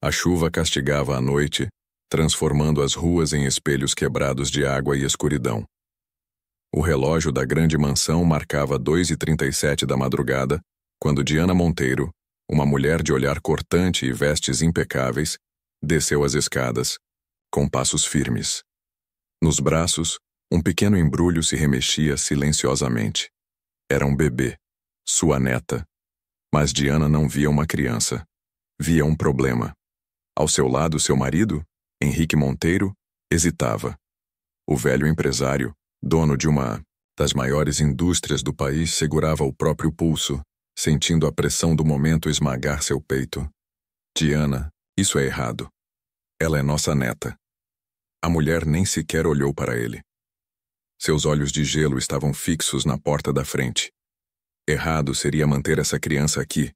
A chuva castigava a noite, transformando as ruas em espelhos quebrados de água e escuridão. O relógio da grande mansão marcava 2h37 da madrugada, quando Diana Monteiro, uma mulher de olhar cortante e vestes impecáveis, desceu as escadas, com passos firmes. Nos braços, um pequeno embrulho se remexia silenciosamente. Era um bebê, sua neta. Mas Diana não via uma criança. Via um problema. Ao seu lado, seu marido, Henrique Monteiro, hesitava. O velho empresário, dono de uma das maiores indústrias do país, segurava o próprio pulso, sentindo a pressão do momento esmagar seu peito. Diana, isso é errado. Ela é nossa neta. A mulher nem sequer olhou para ele. Seus olhos de gelo estavam fixos na porta da frente. Errado seria manter essa criança aqui.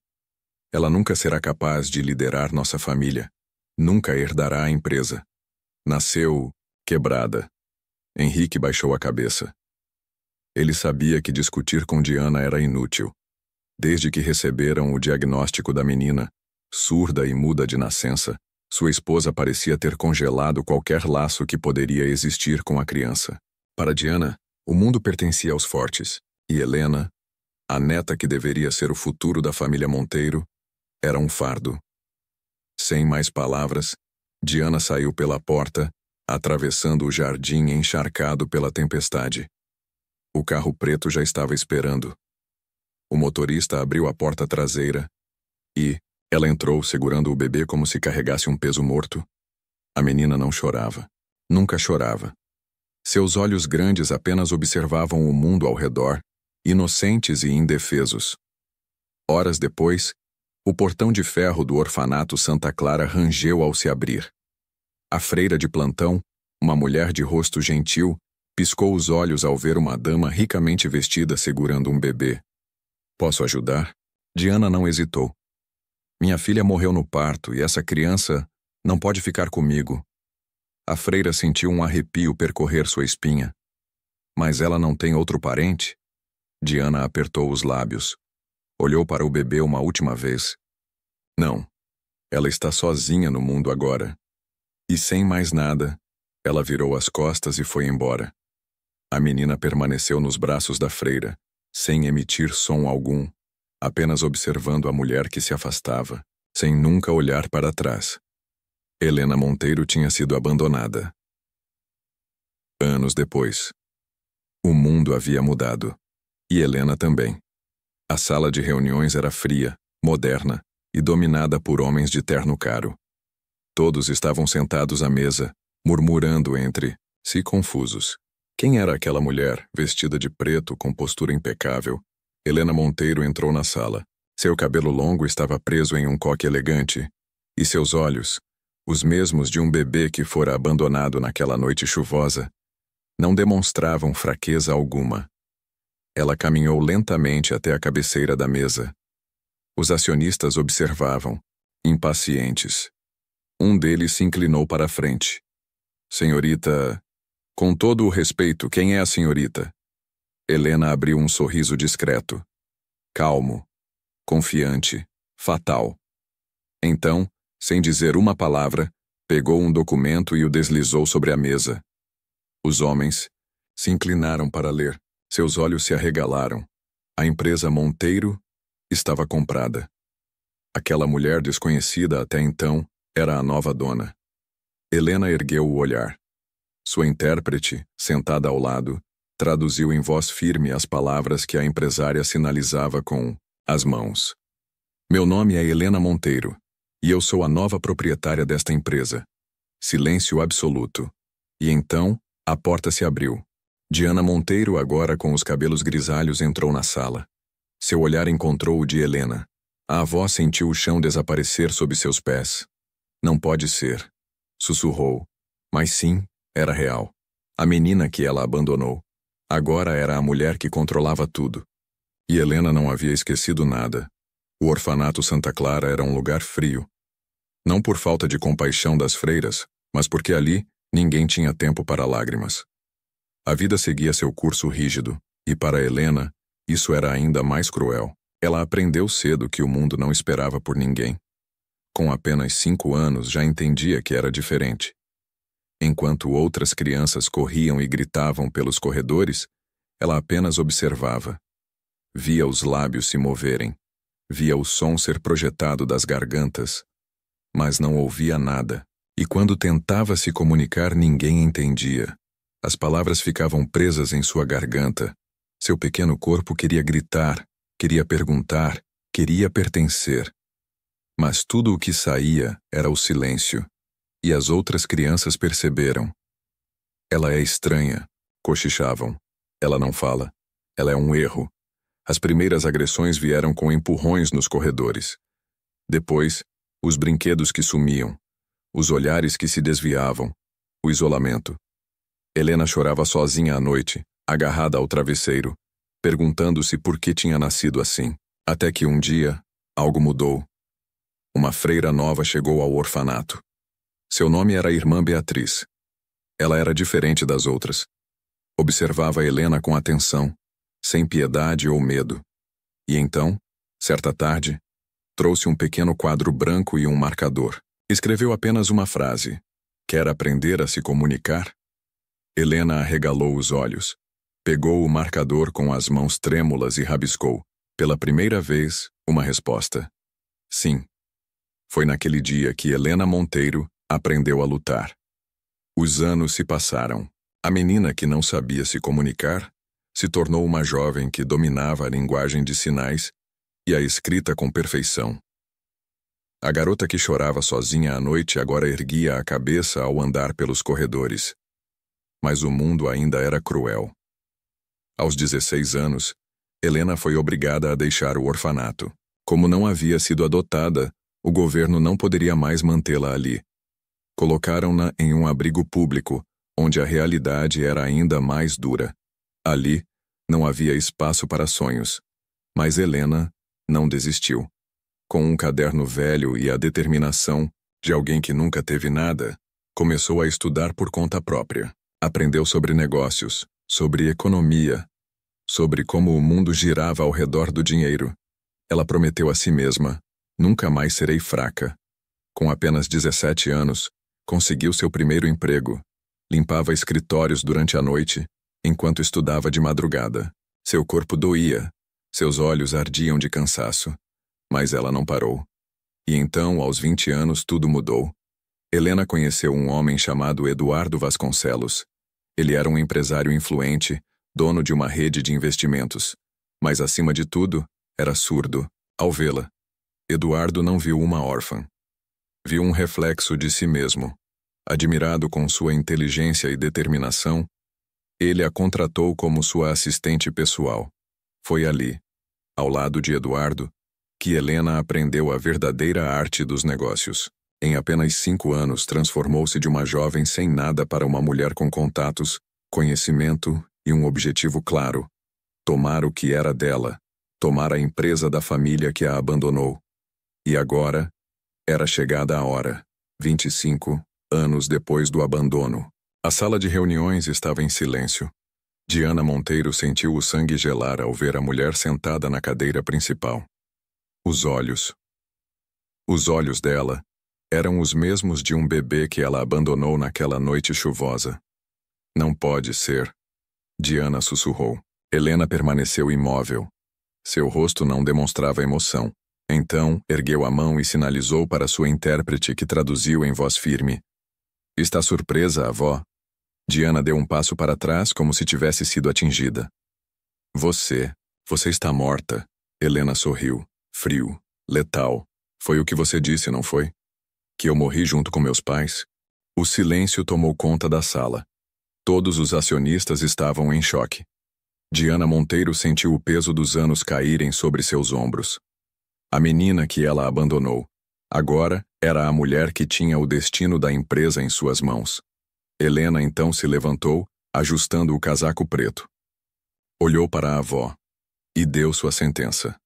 Ela nunca será capaz de liderar nossa família. Nunca herdará a empresa. Nasceu quebrada. Henrique baixou a cabeça. Ele sabia que discutir com Diana era inútil. Desde que receberam o diagnóstico da menina, surda e muda de nascença, sua esposa parecia ter congelado qualquer laço que poderia existir com a criança. Para Diana, o mundo pertencia aos fortes, e Helena, a neta que deveria ser o futuro da família Monteiro, era um fardo. Sem mais palavras, Diana saiu pela porta, atravessando o jardim encharcado pela tempestade. O carro preto já estava esperando. O motorista abriu a porta traseira e ela entrou segurando o bebê como se carregasse um peso morto. A menina não chorava. Nunca chorava. Seus olhos grandes apenas observavam o mundo ao redor, inocentes e indefesos. Horas depois, o portão de ferro do orfanato Santa Clara rangeu ao se abrir. A freira de plantão, uma mulher de rosto gentil, piscou os olhos ao ver uma dama ricamente vestida segurando um bebê. Posso ajudar? Diana não hesitou. Minha filha morreu no parto e essa criança não pode ficar comigo. A freira sentiu um arrepio percorrer sua espinha. Mas ela não tem outro parente? Diana apertou os lábios. Olhou para o bebê uma última vez. Não. Ela está sozinha no mundo agora. E sem mais nada, ela virou as costas e foi embora. A menina permaneceu nos braços da freira, sem emitir som algum, apenas observando a mulher que se afastava, sem nunca olhar para trás. Helena Monteiro tinha sido abandonada. Anos depois. O mundo havia mudado. E Helena também. A sala de reuniões era fria, moderna e dominada por homens de terno caro. Todos estavam sentados à mesa, murmurando entre si confusos. Quem era aquela mulher, vestida de preto, com postura impecável? Helena Monteiro entrou na sala. Seu cabelo longo estava preso em um coque elegante, e seus olhos, os mesmos de um bebê que fora abandonado naquela noite chuvosa, não demonstravam fraqueza alguma. Ela caminhou lentamente até a cabeceira da mesa. Os acionistas observavam, impacientes. Um deles se inclinou para a frente. Senhorita... Com todo o respeito, quem é a senhorita? Helena abriu um sorriso discreto. Calmo, confiante, fatal. Então, sem dizer uma palavra, pegou um documento e o deslizou sobre a mesa. Os homens se inclinaram para ler. Seus olhos se arregalaram. A empresa Monteiro estava comprada. Aquela mulher desconhecida até então era a nova dona. Helena ergueu o olhar. Sua intérprete, sentada ao lado, traduziu em voz firme as palavras que a empresária sinalizava com as mãos. Meu nome é Helena Monteiro, e eu sou a nova proprietária desta empresa. Silêncio absoluto. E então, a porta se abriu. Diana Monteiro, agora com os cabelos grisalhos, entrou na sala. Seu olhar encontrou o de Helena. A avó sentiu o chão desaparecer sob seus pés. Não pode ser, sussurrou. Mas sim, era real. A menina que ela abandonou. Agora era a mulher que controlava tudo. E Helena não havia esquecido nada. O orfanato Santa Clara era um lugar frio. Não por falta de compaixão das freiras, mas porque ali ninguém tinha tempo para lágrimas. A vida seguia seu curso rígido, e para Helena, isso era ainda mais cruel. Ela aprendeu cedo que o mundo não esperava por ninguém. Com apenas 5 anos já entendia que era diferente. Enquanto outras crianças corriam e gritavam pelos corredores, ela apenas observava. Via os lábios se moverem, via o som ser projetado das gargantas, mas não ouvia nada. E quando tentava se comunicar, ninguém entendia. As palavras ficavam presas em sua garganta. Seu pequeno corpo queria gritar, queria perguntar, queria pertencer. Mas tudo o que saía era o silêncio. E as outras crianças perceberam. Ela é estranha, cochichavam. Ela não fala. Ela é um erro. As primeiras agressões vieram com empurrões nos corredores. Depois, os brinquedos que sumiam, os olhares que se desviavam, o isolamento. Helena chorava sozinha à noite, agarrada ao travesseiro, perguntando-se por que tinha nascido assim. Até que um dia, algo mudou. Uma freira nova chegou ao orfanato. Seu nome era Irmã Beatriz. Ela era diferente das outras. Observava Helena com atenção, sem piedade ou medo. E então, certa tarde, trouxe um pequeno quadro branco e um marcador. Escreveu apenas uma frase: "Quer aprender a se comunicar?" Helena arregalou os olhos. Pegou o marcador com as mãos trêmulas e rabiscou, pela primeira vez, uma resposta. Sim. Foi naquele dia que Helena Monteiro aprendeu a lutar. Os anos se passaram. A menina que não sabia se comunicar se tornou uma jovem que dominava a linguagem de sinais e a escrita com perfeição. A garota que chorava sozinha à noite agora erguia a cabeça ao andar pelos corredores. Mas o mundo ainda era cruel. Aos 16 anos, Helena foi obrigada a deixar o orfanato. Como não havia sido adotada, o governo não poderia mais mantê-la ali. Colocaram-na em um abrigo público, onde a realidade era ainda mais dura. Ali, não havia espaço para sonhos. Mas Helena não desistiu. Com um caderno velho e a determinação de alguém que nunca teve nada, começou a estudar por conta própria. Aprendeu sobre negócios, sobre economia, sobre como o mundo girava ao redor do dinheiro. Ela prometeu a si mesma: nunca mais serei fraca. Com apenas 17 anos, conseguiu seu primeiro emprego. Limpava escritórios durante a noite, enquanto estudava de madrugada. Seu corpo doía, seus olhos ardiam de cansaço. Mas ela não parou. E então, aos 20 anos, tudo mudou. Helena conheceu um homem chamado Eduardo Vasconcelos. Ele era um empresário influente, dono de uma rede de investimentos. Mas, acima de tudo, era surdo. Ao vê-la, Eduardo não viu uma órfã. Viu um reflexo de si mesmo. Admirado com sua inteligência e determinação, ele a contratou como sua assistente pessoal. Foi ali, ao lado de Eduardo, que Helena aprendeu a verdadeira arte dos negócios. Em apenas 5 anos, transformou-se de uma jovem sem nada para uma mulher com contatos, conhecimento e um objetivo claro: tomar o que era dela, tomar a empresa da família que a abandonou. E agora, era chegada a hora, 25 anos depois do abandono. A sala de reuniões estava em silêncio. Diana Monteiro sentiu o sangue gelar ao ver a mulher sentada na cadeira principal. Os olhos dela eram os mesmos de um bebê que ela abandonou naquela noite chuvosa. Não pode ser, Diana sussurrou. Helena permaneceu imóvel. Seu rosto não demonstrava emoção. Então, ergueu a mão e sinalizou para sua intérprete, que traduziu em voz firme. Está surpresa, avó? Diana deu um passo para trás como se tivesse sido atingida. Você está morta. Helena sorriu. Frio, letal. Foi o que você disse, não foi? Que eu morri junto com meus pais? O silêncio tomou conta da sala. Todos os acionistas estavam em choque. Diana Monteiro sentiu o peso dos anos caírem sobre seus ombros. A menina que ela abandonou, agora era a mulher que tinha o destino da empresa em suas mãos. Helena então se levantou, ajustando o casaco preto. Olhou para a avó e deu sua sentença.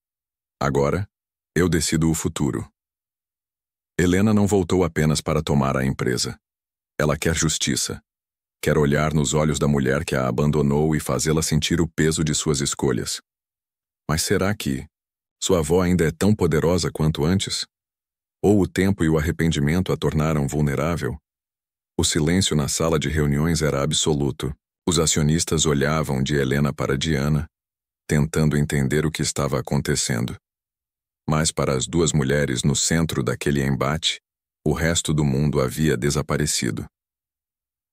Agora, eu decido o futuro. Helena não voltou apenas para tomar a empresa. Ela quer justiça. Quer olhar nos olhos da mulher que a abandonou e fazê-la sentir o peso de suas escolhas. Mas será que sua avó ainda é tão poderosa quanto antes? Ou o tempo e o arrependimento a tornaram vulnerável? O silêncio na sala de reuniões era absoluto. Os acionistas olhavam de Helena para Diana, tentando entender o que estava acontecendo. Mas para as duas mulheres no centro daquele embate, o resto do mundo havia desaparecido.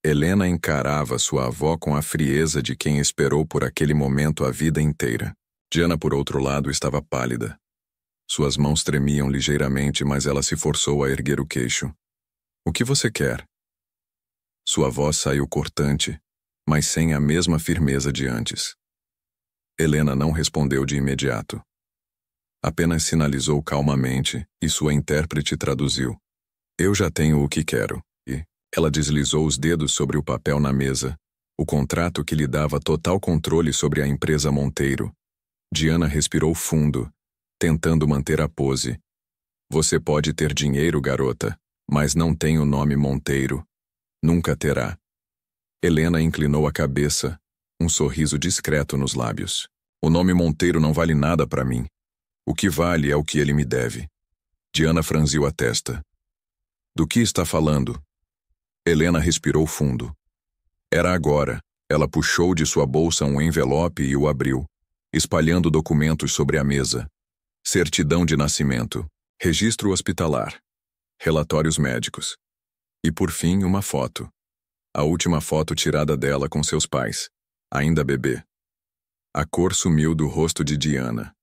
Helena encarava sua avó com a frieza de quem esperou por aquele momento a vida inteira. Diana, por outro lado, estava pálida. Suas mãos tremiam ligeiramente, mas ela se forçou a erguer o queixo. "O que você quer?" Sua voz saiu cortante, mas sem a mesma firmeza de antes. Helena não respondeu de imediato. Apenas sinalizou calmamente, e sua intérprete traduziu. "Eu já tenho o que quero." E ela deslizou os dedos sobre o papel na mesa, o contrato que lhe dava total controle sobre a empresa Monteiro. Diana respirou fundo, tentando manter a pose. "Você pode ter dinheiro, garota, mas não tem o nome Monteiro. Nunca terá." Helena inclinou a cabeça, um sorriso discreto nos lábios. "O nome Monteiro não vale nada para mim. O que vale é o que ele me deve." Diana franziu a testa. "Do que está falando?" Helena respirou fundo. Era agora. Ela puxou de sua bolsa um envelope e o abriu, espalhando documentos sobre a mesa. Certidão de nascimento, registro hospitalar, relatórios médicos. E por fim, uma foto. A última foto tirada dela com seus pais, ainda bebê. A cor sumiu do rosto de Diana.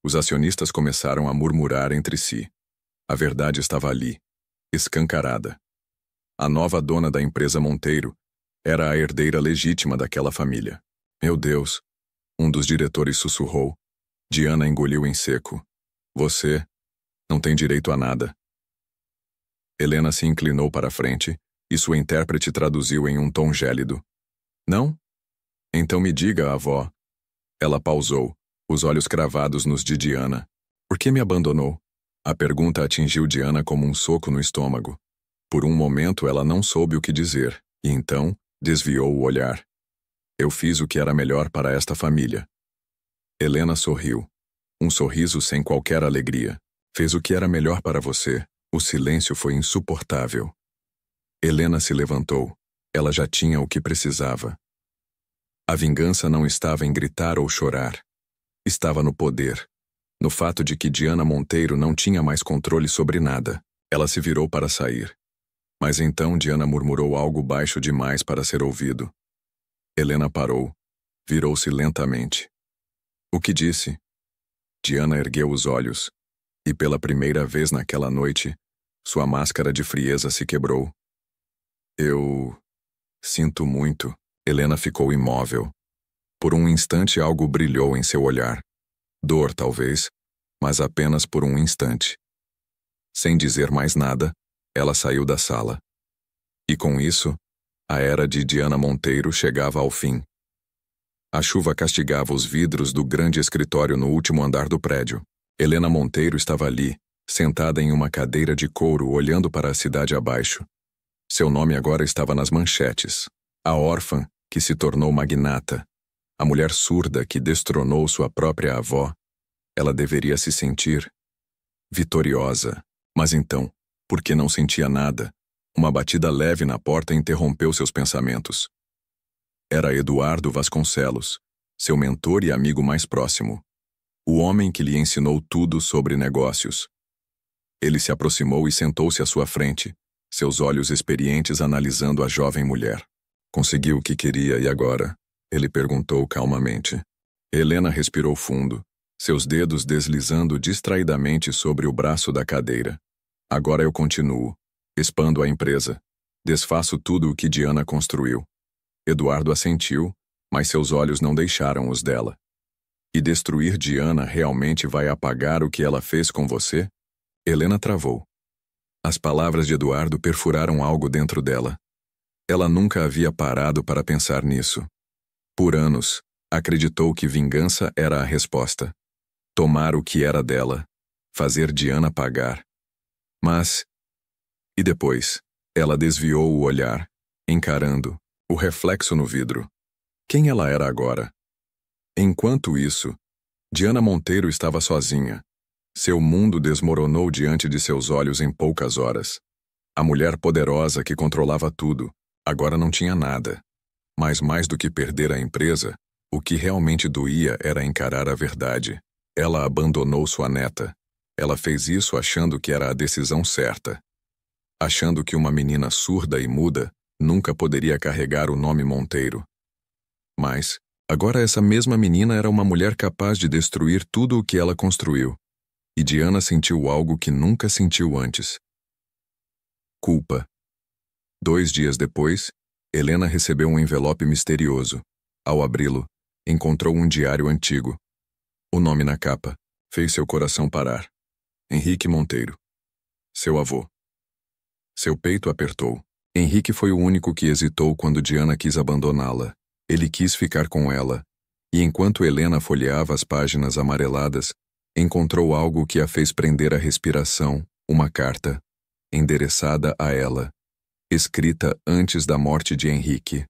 Os acionistas começaram a murmurar entre si. A verdade estava ali, escancarada. A nova dona da empresa Monteiro era a herdeira legítima daquela família. "Meu Deus!" Um dos diretores sussurrou. Diana engoliu em seco. "Você não tem direito a nada." Helena se inclinou para a frente, e sua intérprete traduziu em um tom gélido. "Não? Então me diga, avó." Ela pausou, os olhos cravados nos de Diana. "Por que me abandonou?" A pergunta atingiu Diana como um soco no estômago. Por um momento ela não soube o que dizer, e então desviou o olhar. "Eu fiz o que era melhor para esta família." Helena sorriu. Um sorriso sem qualquer alegria. "Fez o que era melhor para você." O silêncio foi insuportável. Helena se levantou. Ela já tinha o que precisava. A vingança não estava em gritar ou chorar. Estava no poder. No fato de que Diana Monteiro não tinha mais controle sobre nada. Ela se virou para sair. Mas então Diana murmurou algo baixo demais para ser ouvido. Helena parou. Virou-se lentamente. "O que disse?" Diana ergueu os olhos. E pela primeira vez naquela noite, sua máscara de frieza se quebrou. "Eu sinto muito." Helena ficou imóvel. Por um instante algo brilhou em seu olhar. Dor, talvez, mas apenas por um instante. Sem dizer mais nada, ela saiu da sala. E com isso, a era de Diana Monteiro chegava ao fim. A chuva castigava os vidros do grande escritório no último andar do prédio. Helena Monteiro estava ali, sentada em uma cadeira de couro olhando para a cidade abaixo. Seu nome agora estava nas manchetes. A órfã que se tornou magnata. A mulher surda que destronou sua própria avó. Ela deveria se sentir vitoriosa. Mas então, porque não sentia nada, uma batida leve na porta interrompeu seus pensamentos. Era Eduardo Vasconcelos, seu mentor e amigo mais próximo. O homem que lhe ensinou tudo sobre negócios. Ele se aproximou e sentou-se à sua frente, seus olhos experientes analisando a jovem mulher. "Conseguiu o que queria e agora?" ele perguntou calmamente. Helena respirou fundo, seus dedos deslizando distraidamente sobre o braço da cadeira. "Agora eu continuo. Expando a empresa. Desfaço tudo o que Diana construiu." Eduardo assentiu, mas seus olhos não deixaram os dela. "E destruir Diana realmente vai apagar o que ela fez com você?" Helena travou. As palavras de Eduardo perfuraram algo dentro dela. Ela nunca havia parado para pensar nisso. Por anos, acreditou que vingança era a resposta. Tomar o que era dela. Fazer Diana pagar. Mas... E depois, ela desviou o olhar, encarando o reflexo no vidro. Quem ela era agora? Enquanto isso, Diana Monteiro estava sozinha. Seu mundo desmoronou diante de seus olhos em poucas horas. A mulher poderosa que controlava tudo, agora não tinha nada. Mas mais do que perder a empresa, o que realmente doía era encarar a verdade. Ela abandonou sua neta. Ela fez isso achando que era a decisão certa. Achando que uma menina surda e muda nunca poderia carregar o nome Monteiro. Mas, agora essa mesma menina era uma mulher capaz de destruir tudo o que ela construiu. E Diana sentiu algo que nunca sentiu antes. Culpa. 2 dias depois, Helena recebeu um envelope misterioso. Ao abri-lo, encontrou um diário antigo. O nome na capa fez seu coração parar. Henrique Monteiro. Seu avô. Seu peito apertou. Henrique foi o único que hesitou quando Diana quis abandoná-la. Ele quis ficar com ela. E enquanto Helena folheava as páginas amareladas, encontrou algo que a fez prender a respiração, uma carta, endereçada a ela, escrita antes da morte de Henrique.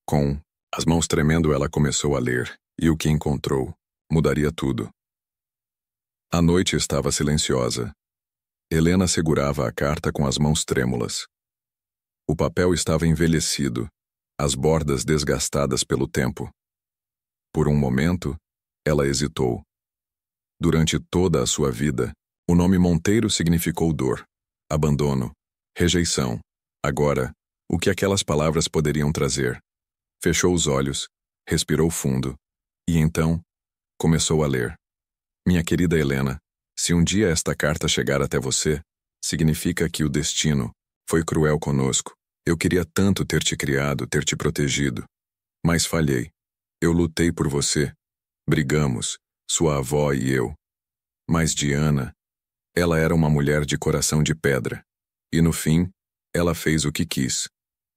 Com as mãos tremendo, ela começou a ler, e o que encontrou mudaria tudo. A noite estava silenciosa. Helena segurava a carta com as mãos trêmulas. O papel estava envelhecido, as bordas desgastadas pelo tempo. Por um momento, ela hesitou. Durante toda a sua vida, o nome Monteiro significou dor, abandono, rejeição. Agora, o que aquelas palavras poderiam trazer? Fechou os olhos, respirou fundo, e então, começou a ler. Minha querida Helena, se um dia esta carta chegar até você, significa que o destino foi cruel conosco. Eu queria tanto ter te criado, ter te protegido. Mas falhei. Eu lutei por você. Brigamos, sua avó e eu. Mas Diana, ela era uma mulher de coração de pedra. E no fim, ela fez o que quis.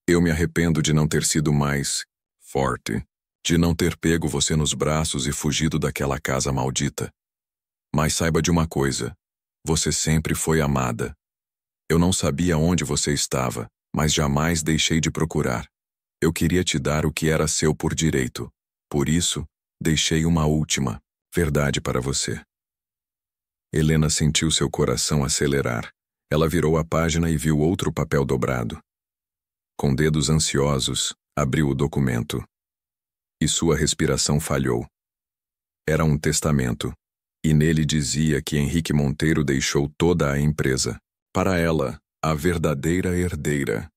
Eu me arrependo de não ter sido mais forte, de não ter pego você nos braços e fugido daquela casa maldita. Mas saiba de uma coisa, você sempre foi amada. Eu não sabia onde você estava, mas jamais deixei de procurar. Eu queria te dar o que era seu por direito. Por isso, deixei uma última verdade para você. Helena sentiu seu coração acelerar. Ela virou a página e viu outro papel dobrado. Com dedos ansiosos, abriu o documento. E sua respiração falhou. Era um testamento. E nele dizia que Henrique Monteiro deixou toda a empresa. Para ela, a verdadeira herdeira.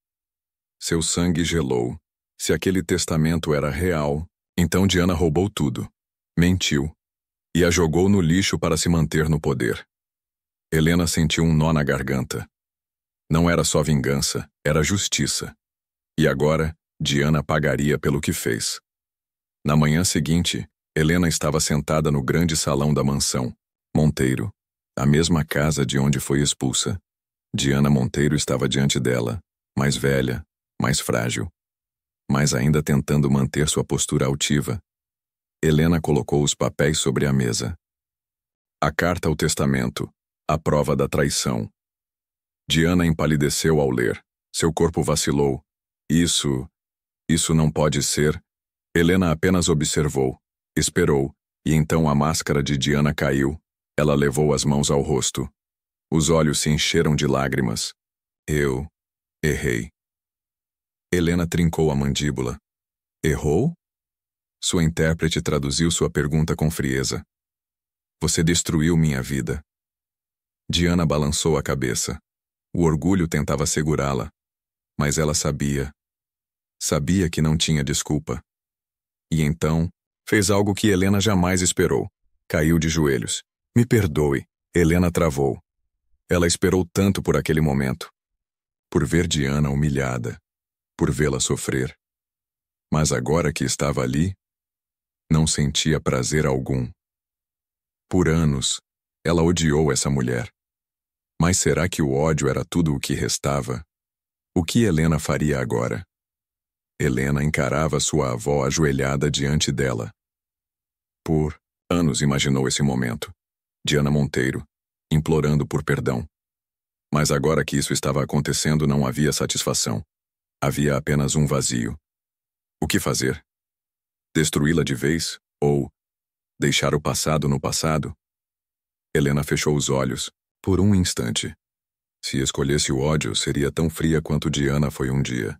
Seu sangue gelou. Se aquele testamento era real, então Diana roubou tudo. Mentiu. E a jogou no lixo para se manter no poder. Helena sentiu um nó na garganta. Não era só vingança, era justiça. E agora, Diana pagaria pelo que fez. Na manhã seguinte, Helena estava sentada no grande salão da mansão Monteiro, a mesma casa de onde foi expulsa. Diana Monteiro estava diante dela, mais velha, mais frágil, mas ainda tentando manter sua postura altiva. Helena colocou os papéis sobre a mesa. A carta ao testamento, a prova da traição. Diana empalideceu ao ler. Seu corpo vacilou. Isso não pode ser. Helena apenas observou, esperou, e então a máscara de Diana caiu. Ela levou as mãos ao rosto. Os olhos se encheram de lágrimas. Eu errei. Helena trincou a mandíbula. Errou? Sua intérprete traduziu sua pergunta com frieza. Você destruiu minha vida. Diana balançou a cabeça. O orgulho tentava segurá-la, mas ela sabia. Sabia que não tinha desculpa. E então, fez algo que Helena jamais esperou. Caiu de joelhos. Me perdoe. Helena travou. Ela esperou tanto por aquele momento. Por ver Diana humilhada. Por vê-la sofrer. Mas agora que estava ali, não sentia prazer algum. Por anos, ela odiou essa mulher. Mas será que o ódio era tudo o que restava? O que Helena faria agora? Helena encarava sua avó ajoelhada diante dela. Por anos imaginou esse momento. Diana Monteiro, implorando por perdão. Mas agora que isso estava acontecendo, não havia satisfação. Havia apenas um vazio. O que fazer? Destruí-la de vez? Ou Deixar o passado no passado? Helena fechou os olhos, por um instante. Se escolhesse o ódio, seria tão fria quanto Diana foi um dia.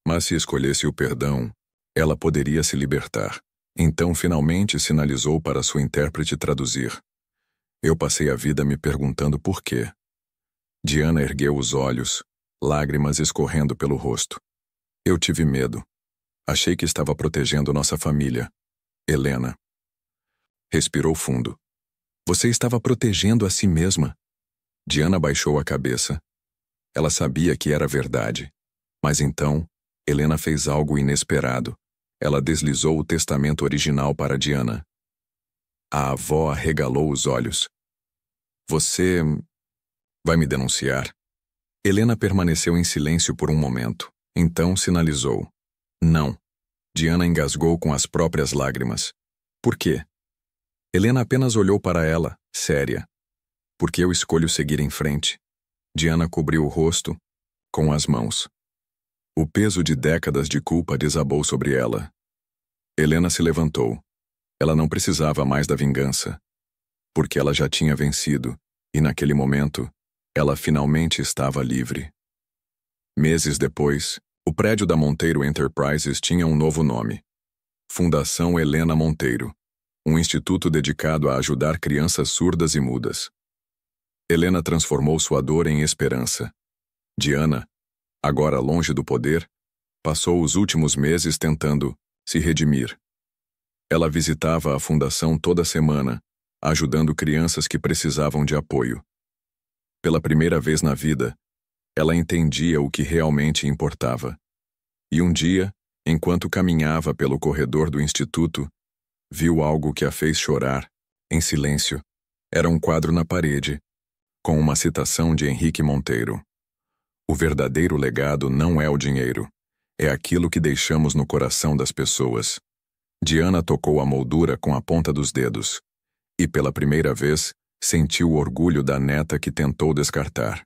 Mas se escolhesse o perdão, ela poderia se libertar. Então finalmente sinalizou para sua intérprete traduzir. Eu passei a vida me perguntando por quê. Diana ergueu os olhos, lágrimas escorrendo pelo rosto. Eu tive medo. Achei que estava protegendo nossa família. Helena. Respirou fundo. Você estava protegendo a si mesma. Diana baixou a cabeça. Ela sabia que era verdade. Mas então, Helena fez algo inesperado. Ela deslizou o testamento original para Diana. A avó arregalou os olhos. Você vai me denunciar? Helena permaneceu em silêncio por um momento. Então sinalizou. Não. Diana engasgou com as próprias lágrimas. Por quê? Helena apenas olhou para ela, séria. Porque eu escolho seguir em frente. Diana cobriu o rosto com as mãos. O peso de décadas de culpa desabou sobre ela. Helena se levantou. Ela não precisava mais da vingança. Porque ela já tinha vencido, e naquele momento, ela finalmente estava livre. Meses depois, o prédio da Monteiro Enterprises tinha um novo nome. Fundação Helena Monteiro, um instituto dedicado a ajudar crianças surdas e mudas. Helena transformou sua dor em esperança. Diana, agora longe do poder, passou os últimos meses tentando se redimir. Ela visitava a fundação toda semana, ajudando crianças que precisavam de apoio. Pela primeira vez na vida, ela entendia o que realmente importava. E um dia, enquanto caminhava pelo corredor do instituto, viu algo que a fez chorar, em silêncio. Era um quadro na parede, com uma citação de Henrique Monteiro. O verdadeiro legado não é o dinheiro, é aquilo que deixamos no coração das pessoas. Diana tocou a moldura com a ponta dos dedos, e pela primeira vez sentiu o orgulho da neta que tentou descartar.